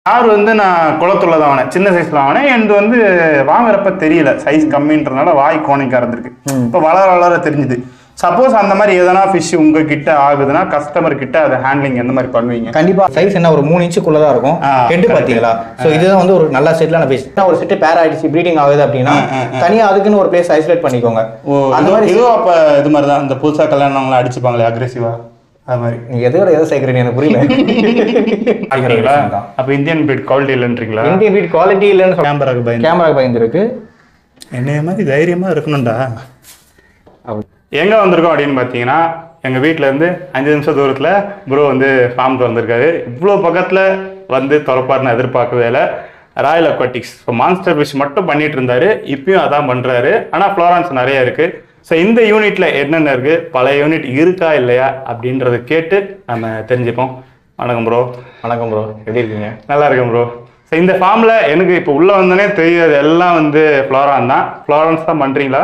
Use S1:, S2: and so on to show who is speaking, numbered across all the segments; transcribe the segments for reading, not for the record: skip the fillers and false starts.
S1: Car வந்து நான் குளத்துல தான் வாங்கினேன், சின்ன சைஸ்ல வாங்கினேன். எனக்கு வந்து வாங்குறப்ப தெரியல, சைஸ் கம்மின்றதுனால வாய் கோணிக்கா இருந்திருக்கு. இப்போ வளர வளர தெரிஞ்சுது. சப்போஸ் அந்த மாதிரி எதனா ஃபிஷ் உங்ககிட்ட ஆகுதுன்னா கஸ்டமர் கிட்ட அதை ஹேண்ட்லிங் எந்த மாதிரி பண்ணுவீங்க?
S2: கண்டிப்பா சைஸ் என்ன ஒரு 3 இன்ச்சுக்குள்ள தான் இருக்கும். ஹெட் பாத்தீங்களா? சோ இதுதான் வந்து ஒரு நல்ல செட்லான ஃபிஷ். ஒரு செட் பேர் ஆயிடுச்சு, ப்ரீடிங் ஆகுது அப்படின்னா தனியா அதுக்குன்னு ஒரு பிளேஸ் ஐசோலேட் பண்ணிக்கோங்க.
S1: அந்த மாதிரி இதுவும் அப்ப இது மாதிரி தான் இந்த புதுசா கல்யாணம் அடிச்சுப்பாங்களே அக்ரெசிவா, அது மாதிரி.
S2: நீ எதோ சேர்க்கிறீங்க எனக்கு புரியல.
S1: அப்ப இந்தியன் பீட் குவாலிட்டி இல்லைன்றீங்களா?
S2: இந்தியன் பீட் குவாலிட்டி இல்லைன்னு
S1: கேமராக்கு
S2: பயந்துருக்கு.
S1: என்னைய மாதிரி தைரியமா இருக்கணும்டா. எங்க வந்திருக்கோம் அப்படின்னு பாத்தீங்கன்னா, எங்க வீட்டுல இருந்து 5 நிமிஷம் தூரத்துல ப்ரோ வந்து ஃபார்ம் வந்திருக்காரு. இவ்வளவு பக்கத்துல வந்து திறப்பாருன்னு எதிர்பார்க்கவே இல்லை. ராயல் அக்வாட்டிக்ஸ் மான்ஸ்டர் ஃபிஷ் மட்டும் பண்ணிட்டு இருந்தாரு, இப்பயும் அதான் பண்றாரு. ஆனா ஃப்ளோரான்ஸ் நிறைய இருக்கு. ஸோ இந்த யூனிட்ல என்னென்ன இருக்கு, பழைய யூனிட் இருக்கா இல்லையா அப்படின்றத கேட்டு நம்ம தெரிஞ்சுப்போம். வணக்கம் ப்ரோ.
S2: வணக்கம் ப்ரோ, எப்படி இருக்கீங்க?
S1: நல்லா இருக்கேன் ப்ரோ. ஸோ இந்த ஃபார்ம்ல எனக்கு இப்போ உள்ள வந்தோடனே தெரியாது எல்லாம் வந்து ஃப்ளோரான் தான். ஃப்ளோரான்ஸ் தான் பண்றீங்களா?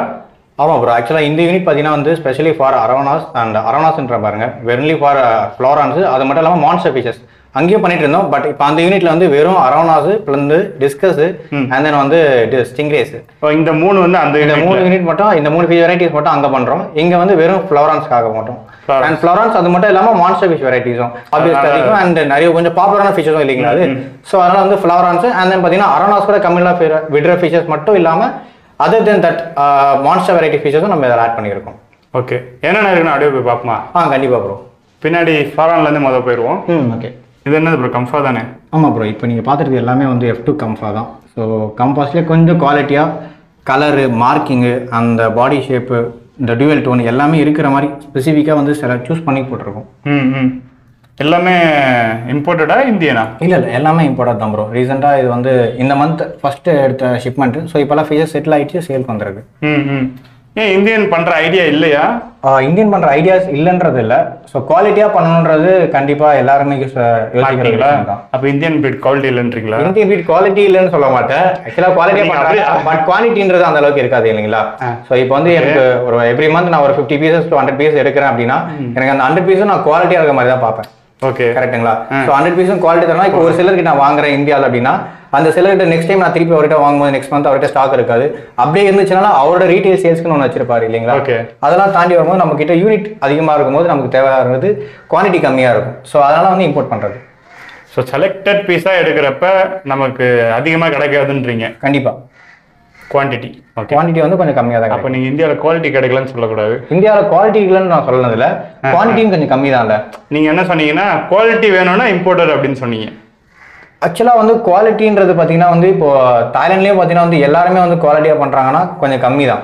S2: ஆமாம் ப்ரோ, ஆக்சுவலாக இந்த யூனிட் பார்த்தீங்கன்னா வந்து ஸ்பெஷலி ஃபார் அரவணாஸ் அண்ட் அரவணாஸ்ன்ற பாருங்க, வென்லி ஃபார் ஃப்ளோரான்ஸ். அது மட்டும் இல்லாமல் மான்ஸ்டர் ஃபிஷஸ் அங்கேயும் பண்ணிட்டு இருந்தோம். பட் இப்போ அந்த யூனிட்ல வந்து வெறும் அரவணாஸ் பிளந்து டிஸ்கஸ் அண்ட் தென் வந்து ஸ்டிங்ரேஸ்,
S1: இந்த 3 வந்து அந்த
S2: இந்த 3 யூனிட் மட்டும், இந்த 3 ஃபிஷ் வெரைட்டிஸ் மட்டும் அங்கே பண்றோம். இங்க வந்து வெறும் ஃப்ளோரான்ஸ்க்காக மட்டும். அண்ட் ஃப்ளோரான்ஸ் அது மட்டும் இல்லாமல் மான்ஸ்டர் ஃபிஷ் வெரைட்டிஸும் ஆப்வியஸ்லி அண்ட் நிறைய கொஞ்சம் பாப்புலரான ஃபிஷஸும் இல்லைங்களா அது. ஸோ அதனால வந்து ஃப்ளோரான்ஸ் அண்ட் தென் பார்த்தீங்கன்னா அரவணாஸ் கூட கம்மியாக விடுற ஃபிஷஸ் மட்டும் இல்லாமல் other than that monster variety ஃபிஷஸும் நம்ம இதில் ஆட் பண்ணியிருக்கோம்.
S1: ஓகே, என்னென்ன இருக்குன்னு அப்படியே போய் பார்ப்போமா?
S2: கண்டிப்பாக ப்ரோ.
S1: பின்னாடி ஃபாரான்லேருந்து முதல் போயிடுவோம்.
S2: ஓகே.
S1: இது என்னது ப்ரோ, கம்ஃபா தானே?
S2: ஆமாம் ப்ரோ, இப்போ நீங்கள் பார்த்துட்டு எல்லாமே வந்து F2 கம்ஃபா தான். ஸோ கம்ஃபாஸ்லேயே கொஞ்சம் குவாலிட்டியாக கலரு, மார்க்கிங்கு, அந்த பாடி ஷேப்பு, இந்த டியூவல் டோன் எல்லாமே இருக்கிற மாதிரி ஸ்பெசிஃபிக்காக வந்து சில சூஸ் பண்ணி போட்டிருக்கோம்.
S1: எல்லாமே இம்போர்ட்டடா இந்தியனா?
S2: இல்லை எல்லாமே இம்போர்ட்டட் தான் ப்ரோ. ரீசெண்டாக இது வந்து இந்த மந்த் ஃபஸ்ட்டு எடுத்த ஷிப்மெண்ட். ஸோ இப்போல்லாம் ஃபிஷஸ் செட்டில் ஆகிடுச்சு, சேல்க்கு வந்துருக்கு.
S1: ஏன் இந்தியன் பண்ற ஐடியா இல்லையா?
S2: இந்தியன் பண்ற ஐடியாஸ் இல்லைன்றது இல்லை. ஸோ குவாலிட்டியா பண்ணணுன்றது கண்டிப்பா எல்லாருமே யோசிக்கிறீங்களா?
S1: அப்போ இந்தியன் பீட் குவாலிட்டி இல்லைன்றீங்களா?
S2: இந்தியன் பீட் குவாலிட்டி இல்லைன்னு சொல்ல மாட்டேன். ஆக்சுவலா குவாலிட்டியா பண்றாங்க, பட் குவாலிட்டின்றது அந்த அளவுக்கு இருக்காது இல்லைங்களா? ஸோ இப்போ வந்து எனக்கு ஒரு எவ்ரி மந்த் நான் ஒரு 50 பீசஸ் to 100 பீஸ் எடுக்கிறேன் அப்படின்னா எனக்கு அந்த 100 பீஸும் நான் குவாலிட்டியா இருக்க மாதிரி தான் பார்ப்பேன்.
S1: ஓகே,
S2: கரெக்ட்டுங்களா? ஸோ 100 பீஸும் குவாலிட்டி தரணும். இப்போ ஒரு சிலருக்கு நான் வாங்குறேன் இந்தியாவில் அப்படின்னா அந்த சிலர்கிட்ட நெக்ஸ்ட் டைம் நான் திருப்பி அவர்கிட்ட வாங்கும்போது நெக்ஸ்ட் மந்த் அவர்கிட்ட ஸ்டாக் இருக்காது. அப்படியே இருந்துச்சுன்னா அவரோட ரீட்டைல் சேல்ஸ்க்குன்னு ஒன்று வச்சிருப்பாரு இல்லைங்களா? அதெல்லாம் தாண்டி வரும்போது நம்ம கிட்ட யூனிட் அதிகமாக இருக்கும்போது நமக்கு தேவையானது குவான்டிட்டி கம்மியாக இருக்கும். ஸோ அதனால வந்து இம்போர்ட் பண்ணுறது.
S1: ஸோ செலக்டட் பீஸாக எடுக்கிறப்ப நமக்கு அதிகமாக கிடைக்காதுன்றீங்க?
S2: கண்டிப்பாக.
S1: குவான்டிட்டி
S2: வந்து கொஞ்சம் கம்மியாக தான்.
S1: அப்போ நீங்கள் இந்தியாவில் குவாலிட்டி கிடைக்கலன்னு சொல்லக்கூடாது.
S2: இந்தியாவில் குவாலிட்டி இல்லைன்னு நான் சொல்லனதில்ல, குவான்டிட்டியும் கொஞ்சம் கம்மி தான்.
S1: நீங்கள் என்ன சொன்னீங்கன்னா குவாலிட்டி வேணும்னா இம்போர்ட்டர் அப்படின்னு சொன்னீங்க.
S2: ஆக்சுவலாக வந்து குவாலிட்டின்றது பார்த்தீங்கன்னா வந்து இப்போ தாய்லாண்ட்லேயே பார்த்தீங்கன்னா வந்து எல்லாருமே வந்து குவாலிட்டியாக பண்ணுறாங்கன்னா கொஞ்சம் கம்மி தான்.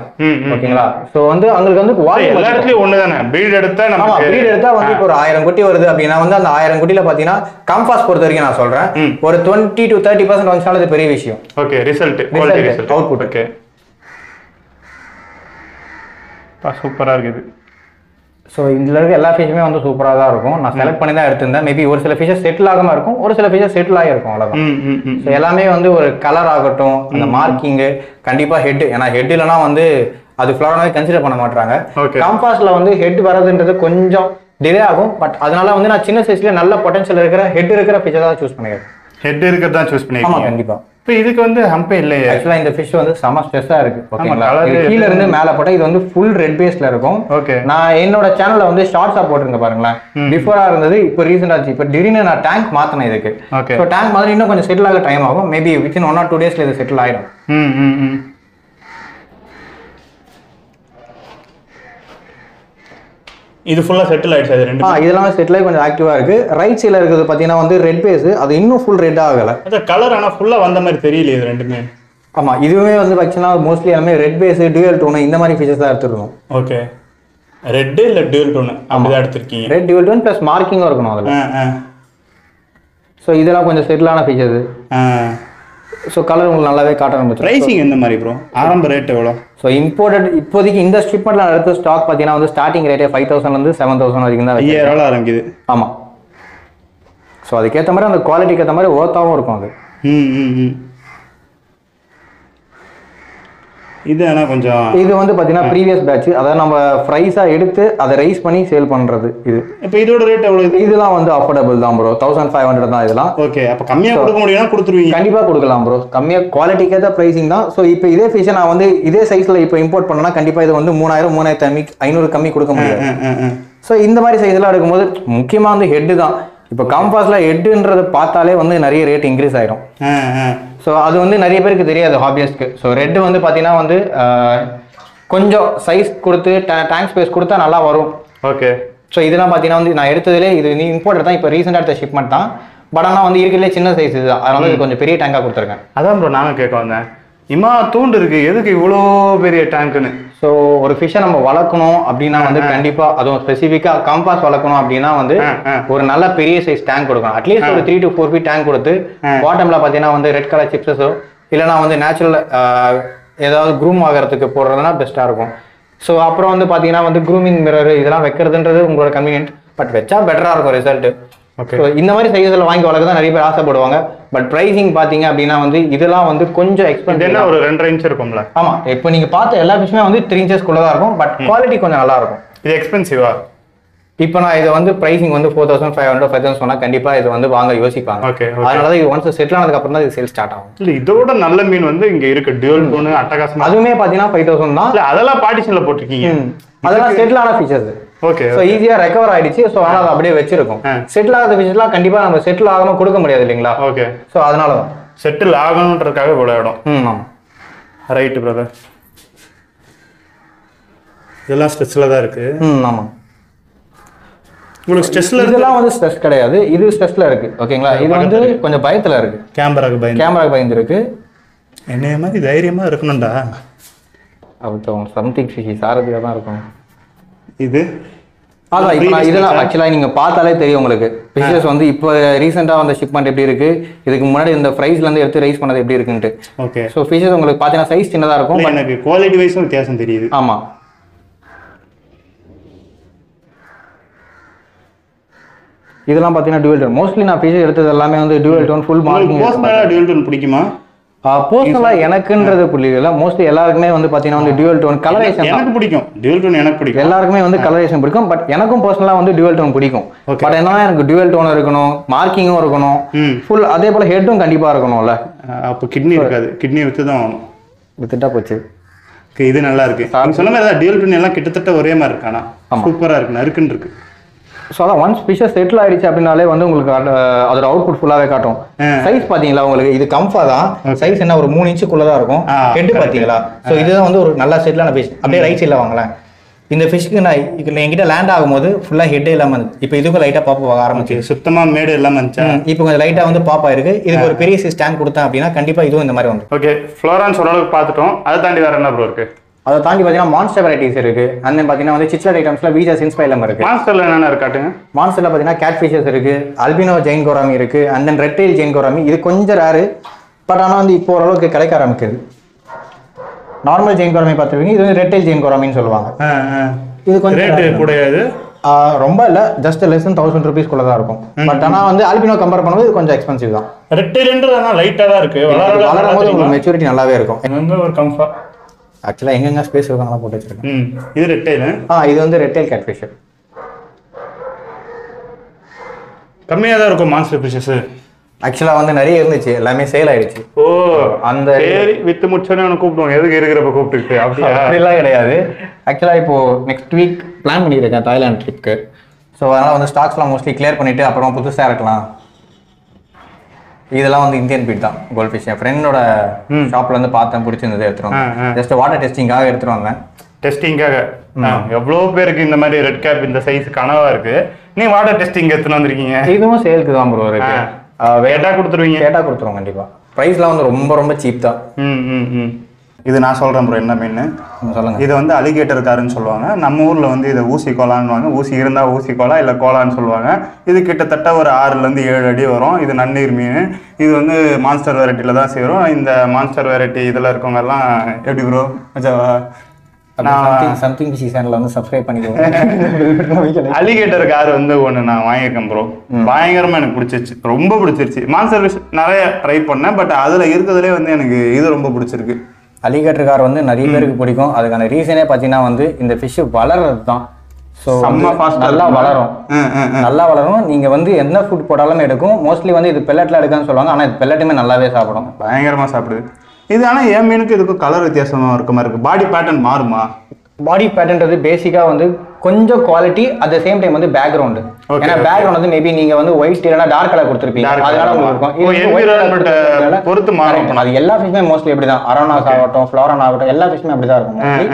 S2: ஓகேங்களா? ஸோ வந்து அவங்களுக்கு வந்து
S1: எல்லா இடத்துலையும் ஒன்று தானே. ப்ரீட் எடுத்தால் நம்ம
S2: ப்ரீட் எடுத்தால் வந்து இப்போ ஒரு 1000 குட்டி வருது அப்படின்னா வந்து அந்த 1000 குட்டியில் பார்த்தீங்கன்னா கம்ஃபாஸ் பொறுத்த வரைக்கும் நான் சொல்கிறேன் ஒரு 20 to 30% வந்துச்சாலும் அது பெரிய விஷயம்.
S1: Okay, result
S2: output.
S1: ஓகே, சூப்பராக இருக்குது.
S2: ஸோ இதில் இருக்க எல்லா ஃபிஷ்ஷுமே வந்து சூப்பராக தான் இருக்கும். நான் செலக்ட் பண்ணி தான் எடுத்திருந்தேன். மேபி ஒரு சில ஃபிஷ்ஷஸ் செட்டில் ஆகாமல் இருக்கும், ஒரு சில ஃபிஷ்ஷஸ் செட்டில் ஆகிருக்கும், அவ்வளோதான். ஸோ எல்லாமே வந்து ஒரு கலர் ஆகட்டும், அந்த மார்க்கிங்கு, கண்டிப்பாக ஹெட். ஏன்னா ஹெட் இல்லைனா வந்து அது ஃப்ளோரானாவே கன்சிடர் பண்ண மாட்டாங்க. கம்பாஸில் வந்து ஹெட் வரதுன்றது கொஞ்சம் டிலே ஆகும். பட் அதனால வந்து நான் சின்ன சைஸ்ல நல்ல பொட்டன்ஷியல் இருக்கிற ஹெட் இருக்கிற ஃபிஷ்ஷை தான் சூஸ் பண்ணிக்கிறேன்.
S1: ஹெட் இருக்கிறதா சூஸ் பண்ணிக்கிறேன்.
S2: ஆமாம், கண்டிப்பாக.
S1: இப்போ இதுக்கு வந்து ஹம்பே இல்லையே.
S2: ஆக்சுவலாக இந்த ஃபிஷ் வந்து செம ஸ்ட்ரெஸ்ஸாக இருக்கு. ஓகேங்களா? கீழே இருந்து மேலே போட்டால் இது வந்து ஃபுல் ரெட் பேஸ்ல இருக்கும்.
S1: ஓகே,
S2: நான் என்னோட சேனல்ல வந்து ஷார்ட்ஸா போட்டிருங்க பாருங்களேன். பிஃபோரா இருந்தது, இப்போ ரீசெண்டா ஆச்சு. இப்போ திடீர்னு நான் டேங்க் மாத்தினேன் இதுக்கு. ஸோ டேங்க் மாதிரி இன்னும் கொஞ்சம் செட்டில் ஆக டைம் ஆகும். மேபி வித்தின் 1 or 2 days இது செட்டில் ஆயிடும்.
S1: இது ஃபுல்லா செட்டில் ஆயிடுச்சு. அது ரெண்டு
S2: இதெல்லாம் செட்டில் ஆகி கொஞ்சம் ஆக்டிவா இருக்கு. ரைட் சைடில் இருக்கிறது பார்த்தீங்கன்னா வந்து ரெட் பேஸ், அது இன்னும் ஃபுல் ரெட் ஆகலை.
S1: அது கலர் ஆனால் ஃபுல்லா வந்த மாதிரி தெரியல இது ரெண்டுமே.
S2: ஆமா, இதுவுமே வந்து ஆக்சுவலாக மோஸ்ட்லி எல்லாமே ரெட் பேஸ், டியூவல் டோன் இந்த மாதிரி ஃபீச்சர்ஸ் தான் எடுத்துருக்கோம்.
S1: ஓகே, ரெட் இல்ல டியூவல் டோன் அப்படிதான் எடுத்திருக்கீங்க.
S2: ரெட் டியூவல் டோன் ப்ளஸ் மார்க்கிங்கும் இருக்கணும் அதில். ஸோ இதெல்லாம் கொஞ்சம் செட்டிலான ஃபீச்சர்ஸ். ஸோ கலர் உங்களுக்கு நல்லாவே காட்ட ஆரம்பிச்சு.
S1: ப்ரைசிங் எந்த மாதிரி ப்ரோ? ஆரம்ப ரேட் எவ்வளோ?
S2: ஸோ இம்போர்ட்டட் இப்போதைக்கு இந்த ஷிப்மெண்ட்ல எடுத்த ஸ்டாக் பார்த்தீங்கன்னா வந்து ஸ்டார்டிங் ரேட்டே 5000 7,000 வரைக்கும் தான்.
S1: 5000 ஆரம்பிக்குது.
S2: ஆமாம். ஸோ அதுக்கேற்ற மாதிரி அந்த குவாலிட்டிக்கு ஏற்ற மாதிரி ஓர்த்தாகவும் இருக்கும் அது.
S1: இது ஆனால் கொஞ்சம்
S2: இது வந்து பார்த்தீங்கன்னா ப்ரீவியஸ் பேட்ச், அதாவது நம்ம ஃப்ரைஸாக எடுத்து அதை ரைஸ் பண்ணி சேல் பண்ணுறது. இது
S1: இப்போ இதோட ரேட் எவ்வளோ?
S2: இதெல்லாம் வந்து அஃபோர்டபுள் தான் ப்ரோ, 1500 தான் இதெல்லாம்.
S1: ஓகே, அப்போ கம்மியாக கொடுக்க முடியும்னா கொடுத்துருவீங்க?
S2: கண்டிப்பாக கொடுக்கலாம் ப்ரோ, கம்மியாக குவாலிட்டிக்கேற்ற ப்ரைஸிங் தான். ஸோ இப்போ இதே ஃபிஷ்ஷை நான் வந்து இதே சைஸில் இப்போ இம்போர்ட் பண்ணேன்னா கண்டிப்பாக இது வந்து 3000 3500 கம்மி கொடுக்க முடியாது. ஸோ இந்த மாதிரி சைஸ்லாம் எடுக்கும்போது முக்கியமாக வந்து ஹெட்டு தான். இப்போ காம்பாஸில் ஹெட்டுன்றது பார்த்தாலே வந்து நிறைய ரேட் இன்க்ரீஸ் ஆயிரும். ஸோ அது வந்து நிறைய பேருக்கு தெரியாது ஹாபியஸ்க்கு. ஸோ ரெட்டு வந்து பார்த்தீங்கன்னா வந்து கொஞ்சம் சைஸ் கொடுத்து டேங்க் ஸ்பேஸ் கொடுத்தா நல்லா வரும்.
S1: ஓகே.
S2: ஸோ இதெல்லாம் பார்த்தீங்கன்னா வந்து நான் எடுத்ததுலேயே இது நீ இம்போர்ட் தான், இப்போ ரீசெண்டாக எடுத்த ஷிப்மெண்ட் தான். பட் ஆனால் வந்து இருக்கிறதுலே சின்ன சைஸ் இதுதான், அதனால இது கொஞ்சம் பெரிய டேங்காக கொடுத்துருக்கேன்.
S1: அதான் ப்ரோ நானும் கேட்க வந்தேன், இம்மா தூண்டு இருக்கு, எதுக்கு இவ்வளோ பெரிய டேங்க்குன்னு?
S2: ஸோ ஒரு ஃபிஷ்ஷை நம்ம வளர்க்கணும் அப்படின்னா வந்து கண்டிப்பாக அதுவும் ஸ்பெசிஃபிக்காக காம்பாஸ் வளர்க்கணும் அப்படின்னா வந்து ஒரு நல்ல பெரிய சைஸ் டேங்க் கொடுக்கணும். அட்லீஸ்ட் ஒரு 3 to 4 feet டேங்க் கொடுத்து பாட்டமில் பார்த்தீங்கன்னா வந்து ரெட் கலர் சிப்ஸஸோ இல்லைனா வந்து நேச்சுரல் ஏதாவது க்ரூம் ஆகிறதுக்கு போடுறதுனா பெஸ்ட்டாக இருக்கும். ஸோ அப்புறம் வந்து பார்த்தீங்கன்னா வந்து க்ரூமிங் மிரர் இதெல்லாம் வைக்கிறதுன்றது உங்களோட கன்வீனியன்ட், பட் வச்சா பெட்டராக இருக்கும் ரிசல்ட்டு. ஸோ இந்த மாதிரி சைஸில் வாங்கி வளர்க்க தான் நிறைய பேர் ஆசைப்படுவாங்க. பட் ப்ரைஸிங் பார்த்தீங்க அப்படின்னா வந்து இதெல்லாம் வந்து கொஞ்சம் எக்ஸ்பென்சிவ்.
S1: என்ன ஒரு 2.5 inch இருக்கும்ல?
S2: ஆமாம், இப்போ நீங்கள் பார்த்த எல்லா ஃபிஷ்ஷுமே வந்து 3 inches தான் இருக்கும், பட் குவாலிட்டி கொஞ்சம் நல்லா இருக்கும்.
S1: இது எக்ஸ்பென்சிவா?
S2: இப்போ நான் இதை வந்து ப்ரைசிங் வந்து 4500 5000 சொன்னால் கண்டிப்பாக இது வந்து வாங்க யோசிப்பாங்க.
S1: ஓகே.
S2: அதனால தான் இது ஒன்ஸ் செட்டில் ஆனதுக்கு அப்புறம் தான் இது சேல் ஸ்டார்ட் ஆகும்.
S1: இல்லை இதோட நல்ல மீன் வந்து இங்கே இருக்கு, டியூல் டோன் அட்டகாசம்.
S2: அதுவுமே பார்த்தீங்கன்னா 5000 தான்.
S1: இல்லை அதெல்லாம் பார்ட்டிஷனில் போட்டிருக்கீங்க,
S2: அதெல்லாம் செட்டில் ஆன ஃபீச்சர்ஸ்.
S1: ஓகே.
S2: ஸோ ஈஸியாக ரெக்கவர் ஆயிடுச்சு. ஸோ அதனால் அதை அப்படியே வச்சிருக்கோம். செட்டில் ஆகாத ஃபீச்சர்ஸ்லாம் கண்டிப்பாக நம்ம செட்டில் ஆகாமல் கொடுக்க முடியாது இல்லைங்களா?
S1: ஓகே.
S2: ஸோ அதனால தான்
S1: செட்டில் ஆகணுன்றதுக்காக இவ்வளோ இடம்.
S2: ஆமாம்,
S1: ரைட்டு பிரதர். இதெல்லாம் ஸ்ட்ரெஸ்ஸில் தான் இருக்கு.
S2: ஆமாம்.
S1: உங்களுக்கு ஸ்ட்ரெஸ்ல
S2: இதெல்லாம் வந்து ஸ்ட்ரெஸ் கிடையாது, இது ஸ்ட்ரெஸ்ல இருக்கு. ஓகேங்களா, இது வந்து கொஞ்சம் பயத்துல இருக்கு, கேமராக்கு பயந்து இருக்கு.
S1: என்னைய மாதிரி தைரியமா இருக்கணும்டா.
S2: அப்புறம் சம்திங் ஃபிஷி சாரதியாக தான் இருக்கும்
S1: இது.
S2: அதான் இப்போ நான் இதெல்லாம் ஆக்சுவலாக நீங்கள் பார்த்தாலே தெரியும் உங்களுக்கு ஃபிஷஸ் வந்து இப்போ ரீசெண்டாக வந்த ஷிப்மெண்ட் எப்படி இருக்கு, இதுக்கு முன்னாடி இந்த ப்ரைஸ்லேருந்து எடுத்து ரைஸ் பண்ணது எப்படி இருக்குன்ட்டு.
S1: ஓகே.
S2: ஸோ ஃபிஷஸ் உங்களுக்கு பார்த்தீங்கன்னா சைஸ் சின்னதாக இருக்கும்,
S1: எனக்கு குவாலிட்டி வைஸும் வித்தியாசம் தெரியுது.
S2: ஆமாம். இதெல்லாம் பார்த்தீங்கன்னா டியூவல் டோன். மோஸ்ட்லி நான் ஃபிஷ் எடுத்தது எல்லாமே வந்து dual tone full marking.
S1: Dual tone பிடிக்குமா?
S2: பர்சனலாக எனக்குன்றது புரியல, மோஸ்ட்லி எல்லாருக்குமே வந்து பார்த்தீங்கன்னா வந்து டியூவல் டோன் கலரேஷன்
S1: எனக்கு பிடிக்கும். டியூவல் டோன் எனக்கு பிடிக்கும்,
S2: எல்லாருக்குமே வந்து கலரேஷன் பிடிக்கும். பட் எனக்கும் பர்சனலாக வந்து டியூவல் டோன் பிடிக்கும். பட் என்னன்னா எனக்கு டியூவல் டோன் இருக்கணும், மார்க்கிங்கும் இருக்கணும் ஃபுல், அதே போல் ஹெட்டும் கண்டிப்பாக இருக்கணும்ல.
S1: அப்போ கிட்னி இருக்காது, கிட்னி விற்று தான் ஆகணும்.
S2: வித்துட்டா போச்சு.
S1: இது நல்லா இருக்கு. சொன்ன மாதிரி டியூவல் டோன் எல்லாம் கிட்டத்தட்ட ஒரே மாதிரி இருக்கானா? சூப்பராக இருக்கு, நறுக்குன்னு இருக்கு.
S2: ஸோ அதான் ஒன்ஸ் ஃபிஷ்ஷஸ் செட்டில் ஆயிடுச்சு அப்படின்னாலே வந்து உங்களுக்கு அதோட அவுட்புட் ஃபுல்லாகவே காட்டும். சைஸ் பார்த்தீங்களா உங்களுக்கு, இது கம்ஃபா தான். சைஸ் என்ன ஒரு 3 inch தான் இருக்கும். ஹெட் பார்த்தீங்களா? ஸோ இதுதான் வந்து ஒரு நல்ல செட்டிலான ஃபிஷ். அப்படியே ரைட் சைடில் வாங்கலாம். இந்த ஃபிஷ்க்கு நான் என்கிட்ட லேண்ட் ஆகும்போது ஃபுல்லாக ஹெட்டே இல்லாமல் இருந்துச்சு. இப்போ இதுக்கும் லைட்டாக பாப்பா ஆரம்பிச்சு,
S1: சுத்தமாக மேடு இல்லாமல் இருந்துச்சு.
S2: இப்போ கொஞ்சம் லைட்டாக வந்து பாப்பா இருக்கு. இதுக்கு ஒரு பெரிய சைஸ் டேங்க் கொடுத்தேன் அப்படின்னா கண்டிப்பாக இதுவும் இந்த மாதிரி வந்து.
S1: ஓகே, ஃப்ளோரான்ஸ் ஓரளவுக்கு பார்த்துட்டோம். அதை தாண்டி வேற என்ன ப்ரோ இருக்கு?
S2: அதை தாண்டி பார்த்தீங்கன்னா மான்ஸ்டர் வெரைட்டிஸ் இருக்கு. அண்ட் தென் பார்த்தீங்கன்னா வந்து சிச்லட் ஐட்டம்ஸ்ல வீஜாஸ் இன்ஸ்பைலம் இருக்கு.
S1: மான்ஸ்டர்ல என்னென்ன இருக்காட்டுங்க?
S2: மான்ஸ்டர்ல பார்த்தீங்கன்னா கேட் ஃபிஷஸ் இருக்கு, அல்பினோ ஜெயின் கோராமி இருக்கு, and then red tail giant gourami. இது கொஞ்சம் ரேரு, பட் ஆனால் வந்து இப்போ ஓரளவுக்கு கிடைக்க ஆரம்பிக்குது. நார்மல் ஜெயின் கோராமி பார்த்துருவீங்க, இது வந்து ரெட் டெயில் ஜெயின் கோராமின்னு சொல்லுவாங்க. இது கொஞ்சம்
S1: ரேட்டு கூடயாது,
S2: ரொம்ப இல்லை, ஜஸ்ட் லெஸ் than 1000 rupees தான் இருக்கும். பட் ஆனால் வந்து அல்பினோ கம்பேர் பண்ணும்போது இது கொஞ்சம் எக்ஸ்பென்சிவ் தான்.
S1: ரெட் டெயில்ன்றது ஆனால் லைட்டாக தான் இருக்கு,
S2: வளரும் போது உங்களுக்கு மெச்சூரிட்டி நல்லாவே இருக்கும்.
S1: எங்க ஒரு கம்ஃபா
S2: ஆக்சுவலாக எங்கெங்க ஸ்பேஸ் இருக்காங்கலாம் போட்டு வச்சிருக்கேன்.
S1: இது ரெட் டெயில்.
S2: இது வந்து ரெட் டெயில் கேட் ஃபிஷ்.
S1: கம்மியாக தான் இருக்கும் மான்ஸ்டர் ஃபிஷஸ்.
S2: ஆக்சுவலாக வந்து நிறைய இருந்துச்சு, எல்லாமே சேல் ஆயிடுச்சு.
S1: ஓ,
S2: அந்த
S1: சரி வித்து முடிச்சோன்னே அவனை கூப்பிடுவோம், எதுக்கு இருக்கிறப்ப கூப்பிட்டுருக்கு
S2: அப்படிலாம் கிடையாது. ஆக்சுவலாக இப்போ நெக்ஸ்ட் வீக் பிளான் பண்ணியிருக்கேன் தாய்லாந்து ட்ரிப்க்கு. ஸோ அதனால் வந்து ஸ்டாக்ஸ்லாம் மோஸ்ட்லி கிளியர் பண்ணிவிட்டு அப்புறம் புதுசாக இருக்கலாம். இதெல்லாம் வந்து இந்தியன் பீட் தான், கோல்ட் ஃபிஷ். என் ஃப்ரெண்டோட ஷாப்ல இருந்து பார்த்தேன், பிடிச்சிருந்தது எடுத்துட்டு வந்தேன். ஜஸ்ட் வாட்டர் டெஸ்டிங்காக எடுத்துட்டு வந்தேன்.
S1: டெஸ்டிங்காக எவ்வளோ பேருக்கு இந்த மாதிரி ரெட் கேப் இந்த சைஸ் கனவா இருக்கு, நீ வாட்டர் டெஸ்டிங் எடுத்துன்னு வந்திருக்கீங்க.
S2: இதுவும் சேலுக்கு தான் ப்ரோ இருக்கு.
S1: கேட்டா கொடுத்துருவீங்க?
S2: கேட்டா கொடுத்துருவோம் கண்டிப்பா. ப்ரைஸ்லாம் வந்து ரொம்ப ரொம்ப சீப் தான்.
S1: இது நான் சொல்கிறேன் ப்ரோ என்ன மீன் சொல்லுங்கள். இது வந்து அலிகேட்டர் காருன்னு சொல்லுவாங்க. நம்ம ஊரில் வந்து இதை ஊசி கோலான்னுவாங்க. ஊசி இருந்தால் ஊசி கோலா, இல்லை கோலான்னு சொல்லுவாங்க. இது கிட்டத்தட்ட ஒரு 6 to 7 அடி வரும். இது நன்னீர் மீன். இது வந்து மான்ஸ்டர் வெரைட்டியில் தான் சேரும். இந்த மான்ஸ்டர் வெரைட்டி இதில் இருக்கவங்கெல்லாம் எப்படி ப்ரோ
S2: சம்திங் சீசனில் வந்து சப்ஸ்கிரைப் பண்ணிக்கோங்க.
S1: அலிகேட்டர் கார் வந்து ஒன்று நான் வாங்கியிருக்கேன் ப்ரோ. பயங்கரமாக எனக்கு பிடிச்சிருச்சு, ரொம்ப பிடிச்சிருச்சு. மான்ஸ்டர் ஃபிஷ் நிறைய ட்ரை பண்ணேன், பட் அதில் இருக்கிறதுலே வந்து எனக்கு இது ரொம்ப பிடிச்சிருக்கு.
S2: அலிகேட்டர் கார் வந்து நிறைய பேருக்கு பிடிக்கும். அதுக்கான ரீசனே பார்த்தீங்கன்னா வந்து இந்த ஃபிஷ் வளர்றது தான். ஸோ நல்லா வளரும், நல்லா வளரும். நீங்கள் வந்து என்ன ஃபுட் போட்டாலுமே எடுக்கும். மோஸ்ட்லி வந்து இது பெல்லட்டில் எடுக்கான்னு சொல்லுவாங்க, ஆனால் இது பெல்லட்டுமே நல்லாவே சாப்பிடும்,
S1: பயங்கரமாக சாப்பிடுது இது. ஆனால் என் மீனுக்கு இதுக்கும் கலர் வித்தியாசமாக இருக்க மாதிரி இருக்குது. பாடி பேட்டர்ன் மாறுமா?
S2: பாடி பேட்டர்ன்றது பேசிக்காக வந்து கொஞ்சம் quality, at the same time வந்து பேக்ரவுண்டு. ஏன்னா பேக்ரவுண்ட் வந்து மேபி நீங்க வந்து ஒயிட் இல்லைனா டார்க் கலர் கொடுத்துருப்பீங்க, அதனால உங்களுக்கு இருக்கும். பொறுத்து மாறும். அது எல்லா ஃபிஷ்மே மோஸ்ட்லி அப்படிதான். அரோனாஸ் ஆகட்டும், ஃப்ளோரான் ஆகட்டும், எல்லா ஃபிஷ்மே அப்படிதான் இருக்கும்.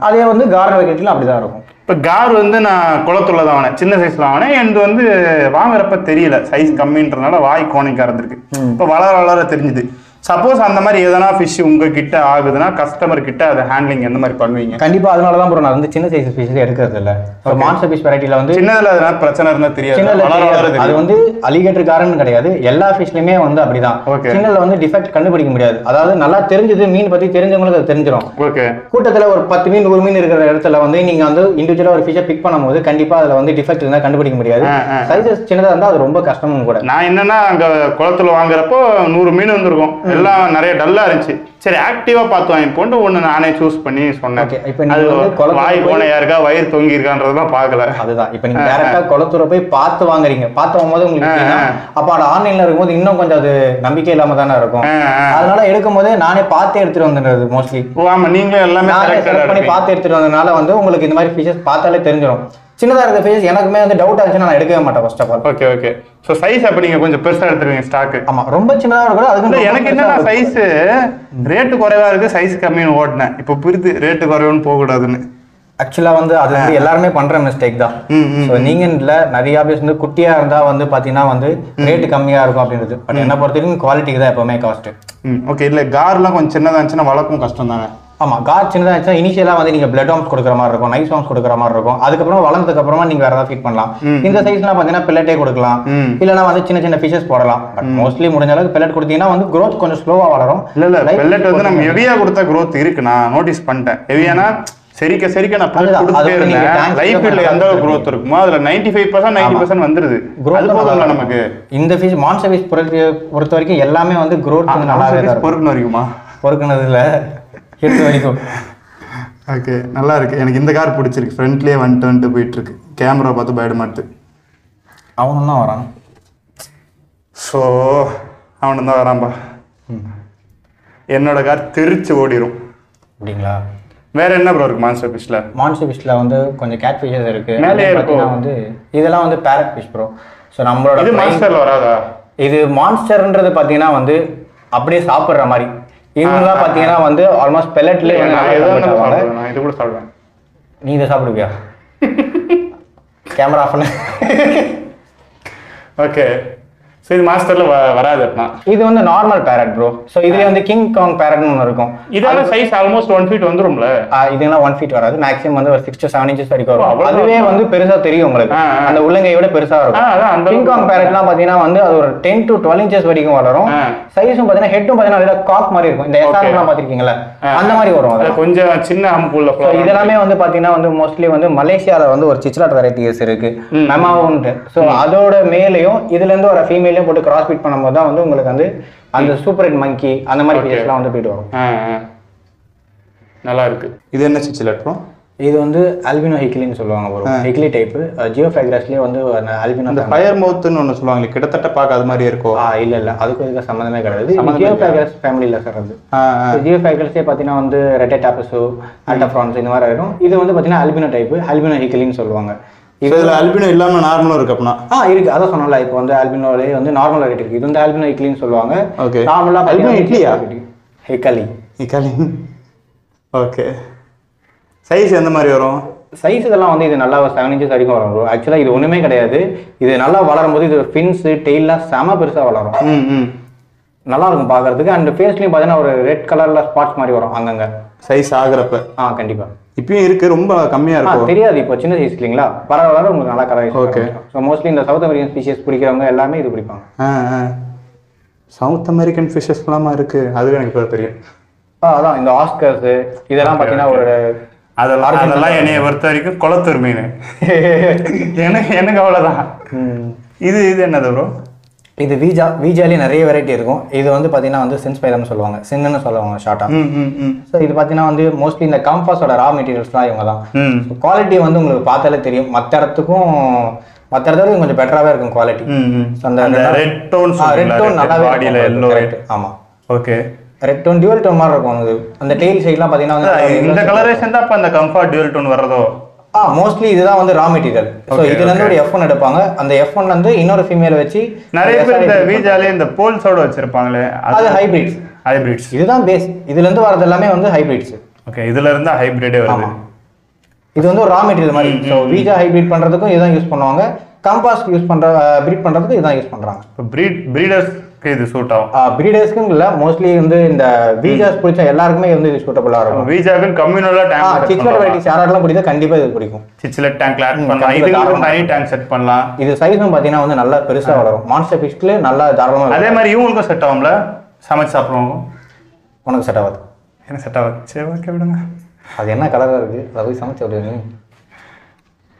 S2: அதே வந்து கார் வைக்கெட்ல அப்படிதான் இருக்கும்.
S1: இப்போ கார் வந்து நான் குளத்துல தான் வாங்கினேன், சின்ன சைஸ்ல வாங்கினேன். எனக்கு வந்து வாங்குறப்ப தெரியல, சைஸ் கம்மின்றதுனால வாய் கோணிக்க இருந்திருக்கு. இப்போ வளர வளர தெரிஞ்சுது. சப்போஸ் அந்த மாதிரி எதனா ஃபிஷ் உங்ககிட்ட ஆகுதுன்னா கஸ்டமர் கிட்ட அதை ஹேண்ட்லிங் எந்த மாதிரி பண்ணுவீங்க?
S2: கண்டிப்பா அதனால தான் ப்ரோ நான் வந்து சின்ன சைஸ் ஃபிஷ் எடுக்கிறது இல்ல. மான்ஸ்டர் ஃபிஷ் வெரைட்டில வந்து
S1: சின்னதுல அதனால பிரச்சனை இருந்தா தெரியாது,
S2: அது வந்து அலிகேட்டர் காரன்னு கிடையாது, எல்லா ஃபிஷ்லயுமே வந்து அப்படிதான். சின்னதுல வந்து டிஃபெக்ட் கண்டுபிடிக்க முடியாது. அதாவது நல்லா தெரிஞ்சது மீன் பத்தி தெரிஞ்சவங்களுக்கு அது தெரிஞ்சிடும். கூட்டத்துல ஒரு 10 மீன் 1 மீன் இருக்கிற இடத்துல வந்து நீங்க வந்து இண்டிவிஜுவலா ஒரு ஃபிஷ்ஷை பிக் பண்ணும்போது கண்டிப்பா அதுல வந்து டிஃபெக்ட் இருந்தா கண்டுபிடிக்க முடியாது. சைஸஸ் சின்னதா இருந்தா அது ரொம்ப கஷ்டமும் கூட.
S1: நான் என்னன்னா அங்க குளத்துல வாங்குறப்போ 100 மீன் வந்திருக்கும், எல்லாம் நிறைய டல்லா இருந்துச்சு. சரி ஆக்டிவா பார்த்து வாங்கி போட்டு ஒண்ணு நானே சூஸ் பண்ணி சொன்னேன். வாய் போன யாருக்கா வயிறு தொங்கி இருக்கான்றதுதான் பாக்கல.
S2: அதுதான் இப்ப நீங்க டேரக்டா குளத்தூர போய் பார்த்து வாங்குறீங்க. பார்த்து வாங்கும்போது உங்களுக்கு அப்ப அது ஆன்லைன்ல இருக்கும்போது இன்னும் கொஞ்சம் அது நம்பிக்கை இல்லாம தானே இருக்கும். அதனால எடுக்கும் போதே நானே பார்த்து எடுத்துட்டு வந்துடுறது மோஸ்ட்லி.
S1: ஆமா, நீங்களே எல்லாமே
S2: செலக்ட் பண்ணி பார்த்து எடுத்துட்டு வந்ததுனால வந்து உங்களுக்கு இந்த மாதிரி ஃபிஷஸ் பார்த்தாலே தெரிஞ்சிடும். சின்னதாக இருக்க ஃபிஷஸ் எனக்குமே வந்து டவுட் ஆச்சுன்னா நான் எடுக்கவே மாட்டேன் first of all.
S1: Okay okay. So size அப்போ நீங்கள் கொஞ்சம் பெருசாக எடுத்துருவீங்க ஸ்டாக்கு?
S2: ஆமாம், ரொம்ப சின்னதாக இருக்கும். அதுக்கு
S1: எனக்கு என்னன்னா சைஸு ரேட்டு குறைவா இருக்குது, சைஸ் கம்மின்னு ஓட்டினேன். இப்போ புரியுது ரேட்டு குறைவுன்னு போகக்கூடாதுன்னு.
S2: ஆக்சுவலாக வந்து அது வந்து எல்லாருமே பண்ணுற மிஸ்டேக் தான். ஸோ நீங்கள் இல்லை நிறையா பேர் வந்து குட்டியாக இருந்தால் வந்து பார்த்தீங்கன்னா வந்து ரேட்டு கம்மியாக இருக்கும் அப்படின்றது. பட் என்ன பொறுத்த வரைக்கும் குவாலிட்டிக்கு தான் எப்போவுமே காஸ்ட்டு.
S1: ஓகே. இல்லை கார்லாம் கொஞ்சம் சின்னதாக இருந்துச்சுன்னா வளர்க்கும் கஷ்டம் தானே?
S2: ஆமாம், கார் சின்னதாக இருந்துச்சுன்னா இனிஷியலாக வந்து நீங்கள் பிளட் ஹார்ம்ஸ் கொடுக்குற மாதிரி இருக்கும், நைஸ் ஹார்ம்ஸ் கொடுக்குற மாதிரி இருக்கும். அதுக்கப்புறம் வளர்ந்ததுக்கு அப்புறமா நீங்கள் வேறு ஏதாவது ஃபீட் பண்ணலாம். இந்த சைஸ்லாம் பார்த்தீங்கன்னா பெல்லட்டே கொடுக்கலாம், இல்லைனா வந்து சின்ன சின்ன ஃபிஷஸ் போடலாம். பட் மோஸ்ட்லி முடிஞ்ச அளவுக்கு பெல்லட் கொடுத்தீங்கன்னா வந்து க்ரோத் கொஞ்சம் ஸ்லோவாக வளரும்.
S1: இல்லை பெல்லட் வந்து நம்ம ஹெவியாக கொடுத்தா க்ரோத் இருக்கு, நான் நோட்டீஸ் பண்ணிட்டேன். ஹெவியானா சரிக்க நான் கொடுத்துட்டே இருந்தேன். லைஃப்ல எந்த அளவுக்கு growth இருக்குமோ அதுல 95% 90% வந்துருது. அது போதும்ல நமக்கு.
S2: இந்த ஃபிஷ் மான்ஸ்டர் ஃபிஷ் பொறுத்த வரைக்கும் எல்லாமே வந்து growth வந்து நல்லாவே இருக்கும்.
S1: பொறுக்குன வரைக்குமா?
S2: பொறுக்குனது இல்ல, எடுத்து வரைக்கும்.
S1: ஓகே, நல்லா இருக்கு. எனக்கு இந்த கார் பிடிச்சிருக்கு. ஃப்ரண்ட்லயே வந்துட்டு போயிட்டு இருக்கு. கேமரா பார்த்து பயட மாட்டு.
S2: அவனும் தான் வரான்.
S1: ஸோ அவனு தான் வரான்பா. என்னோட கார் தெரிச்சு ஓடிடும்.
S2: அப்படிங்களா?
S1: வேற என்ன ப்ரோ இருக்கு மான்ஸ்டர் ஃபிஷ்ல?
S2: மான்ஸ்டர் ஃபிஷ்ல வந்து கொஞ்சம் கேட் ஃபிஷஸ் இருக்கு. மேலே பார்த்தீங்கன்னா வந்து இதெல்லாம் வந்து பேரட் ஃபிஷ் ப்ரோ. ஸோ நம்மளோட
S1: இது மான்ஸ்டர்ல வராதா?
S2: இது மான்ஸ்டர்ன்றது பார்த்தீங்கன்னா வந்து அப்படியே சாப்பிட்ற மாதிரி. இவங்கலாம் பார்த்தீங்கன்னா வந்து ஆல்மோஸ்ட் பெல்லட்லேயே
S1: நான் இது கூட சாப்பிடுவேன்.
S2: நீ இதை சாப்பிடுவியா? கேமரா ஆஃப் பண்ண.
S1: ஓகே. ஸோ இது மாஸ்டர்ல வராது.
S2: இது வந்து நார்மல் பேரட் ப்ரோ. ஸோ இதுல வந்து கிங் காங் பேரட்னு ஒன்று இருக்கும்.
S1: இதோட சைஸ் ஆல்மோஸ்ட் 1 feet வந்துரும்ல?
S2: இதெல்லாம் 1 feet வராது. மேக்ஸிமம் வந்து ஒரு 6 to 7 inches வரைக்கும் வரும். அதுவே வந்து பெருசா தெரியும் உங்களுக்கு. அந்த உள்ளங்கையோட பெருசா இருக்கும். கிங் காங் பேரட்லாம் பாத்தீங்கன்னா வந்து அது ஒரு 10 to 12 inches வரைக்கும் வளரும். சைஸும் பாத்தீங்கன்னா ஹெட்டும் பாத்தீங்கன்னா காக் மாதிரி இருக்கும். இந்த எஸ்ஆர்லாம் பாத்திருக்கீங்களா? அந்த மாதிரி வரும். அது
S1: கொஞ்சம் சின்ன ஹம்புல்ல.
S2: இதெல்லாமே வந்து பாத்தீங்கன்னா வந்து மோஸ்ட்லி வந்து மலேசியால வந்து ஒரு சிச்லாட் வெரைட்டிஸ் இருக்கு, மெமாவுன்ட்டு. ஸோ அதோட மேலேயும் இதுல இருந்து ஒரு ஃபீமேல் போட்டு கிராஸ் பீட் பண்ணும்போது தான் வந்து உங்களுக்கு வந்து அந்த சூப்பர் ரெட் மங்கி அந்த மாதிரி ஃபிஷஸ்லாம் வந்து பீட் வரும்.
S1: நல்லா இருக்கு. இது என்ன சிச்சிலட் ப்ரோ?
S2: இது வந்து ஆல்பினோ ஹிக்லின்னு சொல்லுவாங்க ப்ரோ. ஹிக்லி டைப் ஜியோஃபைக்ரஸ்லயே வந்து ஆல்பினோ.
S1: அந்த ஃபயர் மவுத்னு ஒன்று சொல்லுவாங்க, கிட்டத்தட்ட பார்க்க அது மாதிரி இருக்கும்.
S2: இல்ல அதுக்கு இதுக்கு சம்மந்தமே கிடையாது. ஜியோஃபைக்ரஸ் ஃபேமிலியில் சார் அது. ஜியோஃபைக்ரஸ்லேயே பார்த்தீங்கன்னா வந்து ரெட்டை டாப்பஸோ ஆல்டப்ரான்ஸ் இந்த மாதிரி இருக்கும். இது வந்து பார்த்தீங்கன்னா ஆல்பினோ டைப், ஆல்பினோ ஹிக்லின்னு சொல்லுவாங்க.
S1: இதுல ஆல்பினோ இல்லாம நார்மலா இருக்கு அப்படினா?
S2: இருக்கு. அதான் சொன்னல, இப்போ வந்து ஆல்பினோலே வந்து நார்மல் வெரைட்டி இருக்கு. இது வந்து ஆல்பினோ ஹிக்லின்னு சொல்லுவாங்க.
S1: ஓகே.
S2: நார்மலா
S1: ஆல்பினோ ஹிக்லியா?
S2: ஹிக்கலி.
S1: ஓகே. சைஸ் எந்த மாதிரி வரும்?
S2: சைஸ் இதெல்லாம் வந்து இது நல்லா 7 inches வரைக்கும் வரும் ப்ரோ. ஆக்சுவலாக இது ஒன்றுமே கிடையாது. இது நல்லா வளரும் போது இது ஃபின்ஸ் டெய்லாம் செம பெருசாக வளரும். நல்லா இருக்கும் பார்க்கறதுக்கு. அண்ட் ஃபேஸ்லையும் பார்த்தீங்கன்னா ஒரு ரெட் கலரில் ஸ்பாட்ஸ் மாதிரி வரும் அங்கங்கே
S1: சைஸ் ஆகுறப்ப.
S2: கண்டிப்பாக
S1: இப்பயும் இருக்கு, ரொம்ப கம்மியாக இருக்கும்.
S2: தெரியாது, இப்போ சின்ன சைஸ் இல்லைங்களா, வர உங்களுக்கு நல்லா கலர். ஓகே. ஸோ மோஸ்ட்லி இந்த சவுத் அமெரிக்கன் ஸ்பீஷியஸ் பிடிக்கிறவங்க எல்லாமே இது பிடிப்பாங்க.
S1: சவுத் அமெரிக்கன் ஃபிஷஸ்லாம் இருக்கு, அது எனக்கு இப்போ தெரியும்.
S2: அதான் இந்த ஆஸ்கர்ஸ் இதெல்லாம் பார்த்தீங்கன்னா ஒரு
S1: அதெல்லாம் என்னைய பொறுத்த வரைக்கும் குளத்தூர் மீன். எனக்கு அவ்வளோதான். இது என்னது ப்ரோ?
S2: இது வீஜாலேயே நிறைய வெரைட்டி இருக்கும். இது வந்து பார்த்தீங்கன்னா வந்து சின்ஸ் பைலம்னு சொல்லுவாங்க, சின்னு சொல்லுவாங்க ஷார்ட்டாக. ஸோ இது பார்த்தீங்கன்னா வந்து மோஸ்ட்லி இந்த கம்ஃபாஸோட ரா மெட்டீரியல்ஸ் தான் இவங்க தான். குவாலிட்டி வந்து உங்களுக்கு பார்த்தாலே தெரியும், மற்ற இடத்துல கொஞ்சம் பெட்டராகவே இருக்கும் குவாலிட்டி.
S1: அந்த ரெட் டோன்
S2: நல்லாவே இருக்கும். ஆமாம்,
S1: okay.
S2: Red tone dual tone மாதிரி இருக்கும். அந்த டெயில் சைட்லாம் பார்த்தீங்கன்னா
S1: இந்த கலரேஷன் தான் இப்போ அந்த கம்ஃபர்ட் டியூவல் டோன் வர்றதோ?
S2: மோஸ்ட்லி இதுதான் வந்து ரா மெட்டீரியல். ஸோ இதுல இருந்து ஒரு F1 எடுப்பாங்க, அந்த F1ல இருந்து இன்னொரு ஃபீமேல் வச்சு
S1: நிறைய பேர் இந்த வீஜாலே இந்த போல்ஸோட வச்சிருப்பாங்களே,
S2: அது ஹைபிரிட்ஸ். இதுதான் பேஸ். இதுல இருந்து வரது எல்லாமே வந்து ஹைபிரிட்ஸ்.
S1: ஓகே, இதுல இருந்து ஹைபிரிடே வருது.
S2: இது வந்து ஒரு ரா மெட்டீரியல் மாதிரி. ஸோ வீஜா ஹைபிரிட் பண்றதுக்கும் இதுதான் யூஸ் பண்ணுவாங்க, கம்பாஸ் பிரீட் பண்றதுக்கு இதுதான் யூஸ் பண்றாங்க.
S1: இப்போ பிரீடர்ஸ்க்கு இது சூட் ஆகும்.
S2: பிரீடர்ஸ்க்கு இல்ல, மோஸ்ட்லி வந்து இந்த வீஜாஸ் பிடிச்ச எல்லாருக்குமே வந்து இது சூட்டபிளா இருக்கும்.
S1: வீஜாக்கு கம்யூனலா டேங்க்
S2: சிக்லெட் வெரைட்டிஸ் யாரெல்லாம் பிடிக்குதோ கண்டிப்பா இது பிடிக்கும்.
S1: சிக்லெட் டேங்க்ல ஆட் பண்ணலாம், இதுக்கு தனி டேங்க் செட் பண்ணலாம்.
S2: இது சைஸும் பாத்தீங்கன்னா வந்து நல்லா பெருசா வளரும். மான்ஸ்டர் ஃபிஷ்ல நல்லா தாராளமா.
S1: அதே மாதிரி இவங்களுக்கும் செட் ஆகும்ல, சமைச்சு சாப்பிடுவாங்க.
S2: உனக்கு செட் ஆகாது.
S1: எனக்கு செட் ஆகாது. சரி, ஓகே, விடுங்க.
S2: அது என்ன கலரா இருக்கு, அதை போய் சமைச்சு விடுங்க.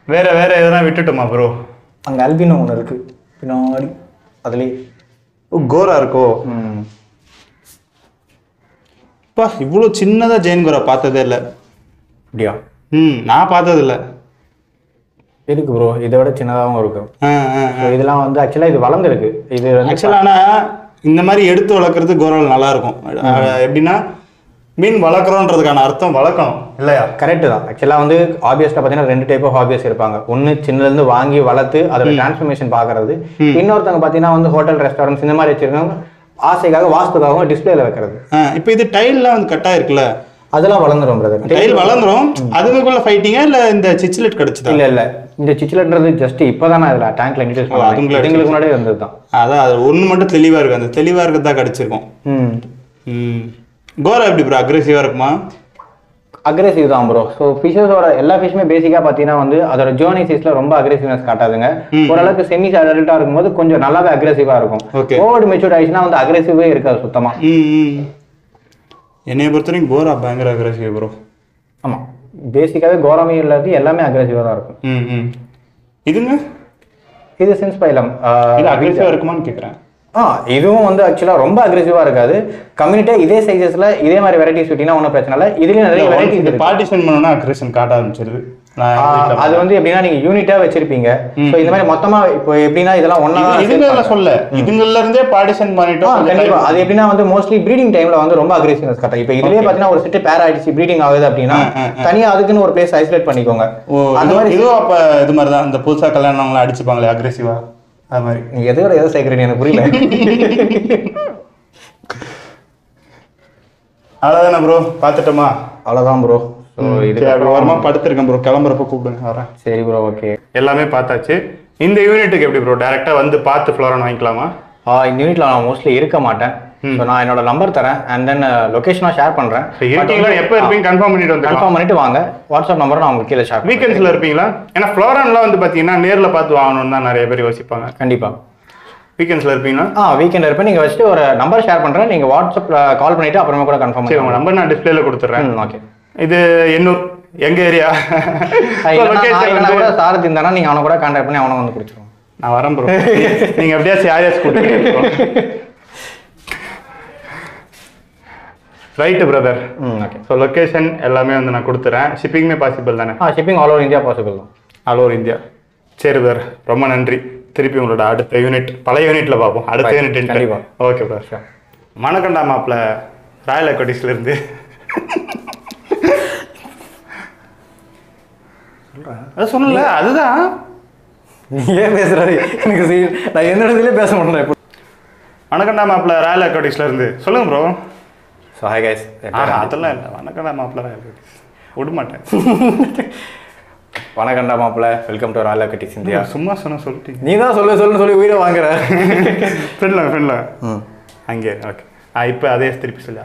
S1: வேற எதனா விட்டுட்டுமா ப்ரோ?
S2: அங்க அல்பினோ ஒன்று இருக்கு பின்னாடி, அதுலேயே
S1: கோரா இருக்கோ? பா, இவ்வளோ சின்னதா ஜெயின் கோரா பார்த்ததே இல்லை.
S2: அப்படியா?
S1: நான் பார்த்தது இல்லை.
S2: இருக்கு ப்ரோ, இதை விட சின்னதாகவும் இருக்கும். இதெல்லாம் வந்து ஆக்சுவலாக இது வளர்ந்துருக்கு. இது
S1: ஆக்சுவலாக ஆனால் இந்த மாதிரி எடுத்து வளர்க்குறது கோரால் நல்லா இருக்கும். எப்படின்னா மீன் வளர்க்குறோன்றதுக்கான அர்த்தம் வளர்க்கணும் இல்லையா?
S2: கரெக்டு தான். ஆக்சுவலாக வந்து ஹாபியஸ்ட்டாக பார்த்தீங்கன்னா 2 டைப் ஆஃப் ஹாபியஸ் இருப்பாங்க. ஒன்று சின்னலேருந்து வாங்கி வளர்த்து அதோட டிரான்ஸ்ஃபர்மேஷன் பார்க்கறது. இன்னொருத்தவங்க பார்த்தீங்கன்னா வந்து ஹோட்டல் ரெஸ்டாரண்ட்ஸ் இந்த மாதிரி வச்சிருக்காங்க, ஆசைக்காக வாஸ்துக்காகவும் டிஸ்பிளேல வைக்கிறது.
S1: இப்போ இது டைல்லாம் வந்து கட்டாக இருக்குல்ல,
S2: அதெல்லாம் வளர்ந்துரும் பிரதர்.
S1: டைல் வளர்ந்துரும். அதுக்குள்ள ஃபைட்டிங்கா இல்லை இந்த சிச்சிலெட் கிடச்சிதா?
S2: இல்லை, இந்த சிச்சிலெட்ன்றது ஜஸ்ட் இப்போ தானே அதில் டேங்க்ல இன்ட்ரடியூஸ் பண்ணுவாங்க. எங்களுக்கு முன்னாடியே இருந்தது தான்.
S1: அதான் அது ஒன்று மட்டும் தெளிவாக இருக்குது. அந்த தெளிவாக இருக்கிறது தான் கிடச்சிருக்கும். கோரா எப்படி ப்ரோ, அக்ரெசிவாக இருக்குமா?
S2: அக்ரெசிவ் தான் ப்ரோ. ஸோ ஃபிஷஸோட எல்லா ஃபிஷ்ஷுமே பேசிக்காக பார்த்தீங்கன்னா வந்து அதோட ஜோர்னி சைஸில் ரொம்ப அக்ரெசிவ்னஸ் காட்டாதுங்க. ஓரளவுக்கு செமி அடல்ட்டாக இருக்கும்போது கொஞ்சம் நல்லாவே அக்ரெசிவாக இருக்கும். ஓவர் மெச்சூர்ட் ஆயிடுச்சுன்னா வந்து அக்ரெசிவே இருக்காது சுத்தமாக.
S1: என்னைய பொறுத்த வரைக்கும் கோரா பயங்கர அக்ரெசிவ் ப்ரோ.
S2: ஆமாம், பேசிக்காகவே கோராமே இல்லாது எல்லாமே அக்ரெசிவாக தான் இருக்கும்.
S1: இதுங்க,
S2: இது சின்ஸ் பைலம்.
S1: இது அக்ரெசிவாக இருக்குமான்னு கேட்குறேன்.
S2: இதுவும் வந்து ஆக்சுவலாக ரொம்ப அக்ரெசிவாக இருக்காது. கம்யூனிட்டியாக இதே சைஸஸில் இதே மாதிரி வெரைட்டிஸ் விட்டிங்கன்னா ஒன்றும் பிரச்சனை இல்லை. இதுலேயும் நிறைய வெரைட்டிஸ்
S1: பார்ட்டிஷன் பண்ணணும்னா அக்ரெஷன் காட்ட ஆரம்பிச்சிருது.
S2: அது வந்து எப்படின்னா நீங்கள் யூனிட்டாக வச்சிருப்பீங்க. ஸோ இந்த மாதிரி மொத்தமாக இப்போ எப்படின்னா இதெல்லாம் ஒன்றா
S1: இதுங்கள சொல்ல இதுங்கள்ல இருந்தே பார்ட்டிஷன் பண்ணிட்டோம்.
S2: கண்டிப்பாக அது எப்படின்னா வந்து மோஸ்ட்லி ப்ரீடிங் டைமில் வந்து ரொம்ப அக்ரெசிவ்னஸ் காட்டும். இப்போ இதுலேயே பார்த்தீங்கன்னா ஒரு செட்டு பேர் ஆயிடுச்சு ப்ரீடிங் ஆகுது அப்படின்னா தனியாக அதுக்குன்னு ஒரு பிளேஸ் ஐசோலேட் பண்ணிக்கோங்க.
S1: அந்த மாதிரி இதுவும் அப்போ இது மாதிரி தான் இந்த புதுசாக கல்யாணம் அடிச்சுப்பாங்களே அக்ரெசிவா, அது மாதிரி.
S2: நீ எதோ சேர்க்குறீங்க எனக்கு புரியல.
S1: அவ்வளோதானே ப்ரோ, பார்த்துட்டோமா?
S2: அவ்வளோதான் ப்ரோ. ஸோ இது
S1: ஓரமாக படுத்துருக்கேன் ப்ரோ, கிளம்புறப்ப கூப்பிடுங்க வரேன்.
S2: சரி ப்ரோ, ஓகே.
S1: எல்லாமே பார்த்தாச்சு. இந்த யூனிட்டுக்கு எப்படி ப்ரோ டேரெக்டாக வந்து பார்த்து ஃப்ளோரான் வாங்கிக்கலாமா?
S2: இந்த யூனிட்ல நான் மோஸ்ட்லி இருக்க மாட்டேன். ஸோ நான் என்னோட நம்பர் தரேன் அண்ட் தென் லொகேஷனாக ஷேர் பண்ணுறேன்.
S1: இருக்கீங்களா? எப்போ இருப்பீங்க கன்ஃபார்ம் பண்ணிட்டு
S2: வாங்க. வாட்ஸ்அப் நம்பர் நான் உங்களுக்கு கீழே ஷேர்.
S1: வீக்கெண்ட்ஸில் இருப்பீங்களா? ஏன்னா ஃப்ளோரான்லாம் வந்து பார்த்தீங்கன்னா நேரில் பார்த்து வாங்கணும்னு தான் நிறைய பேர் யோசிப்பாங்க.
S2: கண்டிப்பாக
S1: வீக்கெண்ட்ஸில் இருப்பீங்களா?
S2: வீக்கெண்ட் இருப்பேன். நீங்கள் வச்சுட்டு ஒரு நம்பர் ஷேர் பண்ணுறேன், நீங்கள் வாட்ஸ்அப்பில் கால் பண்ணிவிட்டு அப்புறமா கூட கன்ஃபார்ம்
S1: பண்ணி உங்கள் நம்பர் நான் டிஸ்பிளேல கொடுத்துட்றேன்.
S2: ஓகே.
S1: இது எண்ணூர் எங்க ஏரியா?
S2: சாரதி இருந்தானா நீங்கள் அவனை கூட கான்டாக்ட் பண்ணி அவனை வந்து பிடிச்சிருவோம்.
S1: நான் வரேன் ப்ரோ. நீங்கள் எப்படியா யாரையாச்சும் கூப்பிட்டு right brother.
S2: Okay.
S1: So location எல்லாமே வந்து நான் கொடுத்துறேன். ஷிப்பிங்குமே பாசிபிள் தானே?
S2: Shipping all over India possible தான்.
S1: All over India. சரி பிரதர், ரொம்ப நன்றி. திருப்பி உங்களோட அடுத்த யூனிட் பழைய யூனிட்ல பார்ப்போம். அடுத்த யூனிட் கண்டிப்பாக. Okay brother. மணக்கண்டா மாப்பிள்ள ராயல் அக்வாட்டிக்ஸ்லேருந்து அது சொன்னல, அதுதான்.
S2: ஏன் பேசுறாரு எனக்கு நான் எந்த இடத்துலயே பேச மாட்டேன். இப்போ
S1: வணக்கண்டா மாப்பிள்ள ராயல் அக்வாட்டிக்ஸ்லேருந்து சொல்லுங்க ப்ரோ.
S2: So hi guys.
S1: அதெல்லாம் இல்லை, வணக்கண்டா மாப்பிள்ள ராயல் அக்வாட்டிக்ஸ் விட மாட்டேன்.
S2: வணக்கண்டா மாப்பிள்ள, welcome to Royal aquatics India.
S1: சும்மா சொல்லிட்டீங்க.
S2: நீ தான் சொல்லி வீடியோ வாங்குற.
S1: ஃப்ரெண்ட்ல அங்கே. ஓகே, இப்போ அதே திருப்பி சொல்ல